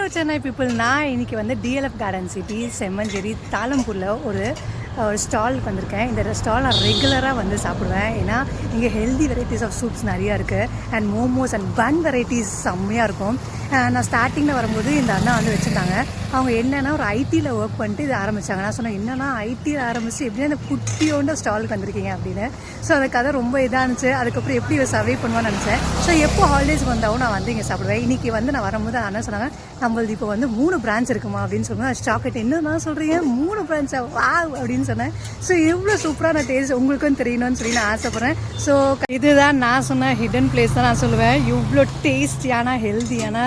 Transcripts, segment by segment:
Hello Chennai people, நான் இன்றைக்கி வந்து டிஎல்எஃப் கார்டன் சிட்டி செம்மஞ்சேரி தாளம்பூரில் ஒரு ஸ்டாலுக்கு வந்திருக்கேன். இந்த ஸ்டால் நான் ரெகுலராக வந்து சாப்பிடுவேன். ஏன்னா இங்கே ஹெல்தி வெரைட்டிஸ் ஆஃப் சூப்ஸ் நிறையா இருக்குது and momos and bun varieties செம்மையாக இருக்கும். நான் ஸ்டார்டிங்கில் வரும்போது இந்த அண்ணா வந்து வச்சுருந்தாங்க. அவங்க என்னென்னா ஒரு ஐடியில் ஒர்க் பண்ணிட்டு இது ஆரம்பித்தாங்க. நான் சொன்னேன், என்னென்னா ஐடியில் ஆரம்பித்து எப்படின்னா இந்த குட்டியோண்ட ஸ்டாலுக்கு வந்திருக்கீங்க அப்படின்னு. ஸோ அந்த கதை ரொம்ப இதாக இருந்துச்சு. அதுக்கப்புறம் எப்படி சர்வை பண்ணுவான்னு நினச்சேன். ஸோ எப்போ ஹாலிடேஸ்க்கு வந்தாலும் நான் வந்து இங்கே சாப்பிடுவேன். இன்றைக்கி வந்து நான் வரும்போது அண்ணா சொன்னாங்க, நம்மளது இப்போ வந்து 3 பிரான்ச் இருக்குமா அப்படின்னு சொல்லுவாங்க. ஸ்டாக்கெட் என்ன சொல்கிறீங்க, 3 பிரான்ச்சா, வா அப்படின்னு சொன்னேன். ஸோ எவ்வளோ சூப்பரான டேஸ்ட் உங்களுக்கும் தெரியணும்னு சொல்லி நான் ஆசைப்பட்றேன். ஸோ இதுதான் நான் சொன்ன ஹிடன் பிளேஸ் தான் நான் சொல்லுவேன். இவ்வளோ டேஸ்டியான ஹெல்த்தியான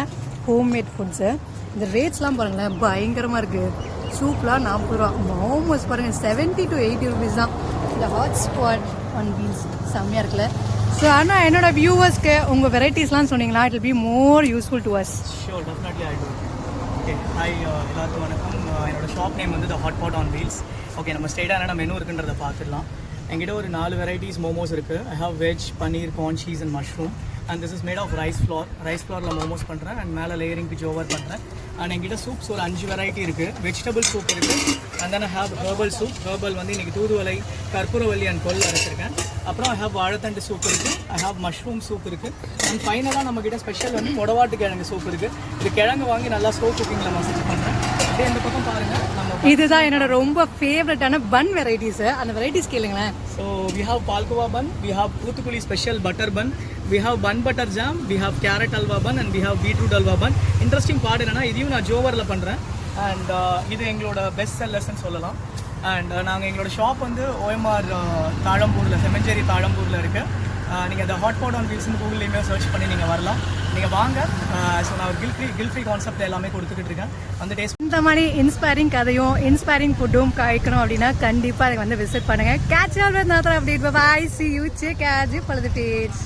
ஹோம்மேட் ஃபுட்ஸு. இந்த ரேட்ஸ்லாம் பாருங்களேன், பயங்கரமாக இருக்குது. சூப்லாம் 40 ரூபா, மோமோஸ் பாருங்கள் 70 to 80 ருபீஸ் தான். இந்த ஹாட் ஸ்பாட் ஒன் வீல்ஸ் செம்மையாக இருக்குல்ல. ஸோ ஆனால் என்னோட வியூவர்ஸ்க்கு உங்கள் வெரைட்டிஸ்லாம் சொன்னீங்களா, it will be more useful to us. Sure, definitely I do. Okay, hi எல்லாருக்கும் வணக்கம். என்னோட ஷாப் நேம் வந்து the hot pot on wheels. Okay, நம்ம ஸ்ட்ரெயிட்டாக என்னென்ன மெனு இருக்குன்றதை பார்த்துடலாம். என்கிட்ட ஒரு 4 வெரைட்டிஸ் மோமோஸ் இருக்குது. I have veg, paneer, corn, cheese and mushroom. And this is made of rice ஃப்ளோரில் மோமோஸ் பண்ணுறேன் அண்ட் மேலே லேயரிங்க்கு ஜோவர் பண்ணுறேன். அண்ட் என்கிட்ட சூப்ஸ் ஒரு 5 வெரைட்டி இருக்குது. வெஜிடபிள் சூப் இருக்குது and then I have herbal soup. Herbal வந்து இன்றைக்கி தூதுவளை, கற்பூரவல்லி அண்ட் கொல் அரைச்சிருக்கேன். அப்புறம் ஐ ஹேவ் வாழைத்தண்டு சூப் இருக்குது. ஐ ஹேவ் மஷ்ரூம் சூப் இருக்குது. அண்ட் ஃபைனலாக நம்மக்கிட்ட ஸ்பெஷல் வந்து மொடவாட்டு கிழங்கு சூப் இருக்குது. இது கிழங்கு வாங்கி நல்லா ஸ்லோ குக்கிங்கில் மசாஜ் பண்ணுறேன். அப்படியே இந்த பக்கம் பாருங்கள், இதுதான் என்னோட ரொம்ப ஃபேவரட்டான பன் வெரைட்டிஸு. அந்த வெரைட்டிஸ் கேளுங்களேன். So we have palkova bun, we have Thoothukudi special butter bun, we have bun butter jam, we have carrot halwa bun and we have beetroot halwa bun. Interesting part என்னன்னா, இதையும் நான் ஜோவரில் பண்ணுறேன் அண்ட் இது எங்களோட பெஸ்ட் செல்லர்ஸ்ன்னு சொல்லலாம். அண்ட் நாங்கள் எங்களோட ஷாப் வந்து ஓஎம்ஆர் தாழம்பூரில், செம்மஞ்சேரி தாழம்பூரில் இருக்குது. நீங்கள் அந்த ஹாட் பாட் ஆன் வீல்ஸ்னு கூகுள்லேயுமே சர்ச் பண்ணி நீங்கள் வரலாம். நீங்கள் வாங்க. ஸோ நான் ஒரு கில் ஃப்ரீ கான்செப்ட் எல்லாமே கொடுத்துக்கிட்டு இருக்கேன். அந்த டேஸ்ட் இந்த மாதிரி இன்ஸ்பைரிங் கதையும் இன்ஸ்பைரிங் ஃபுட்டும் காய்க்கணும் அப்படின்னா கண்டிப்பாக அதை வந்து விசிட் பண்ணுங்கள். Catch all with another update. Bye bye. See you. Check out the page.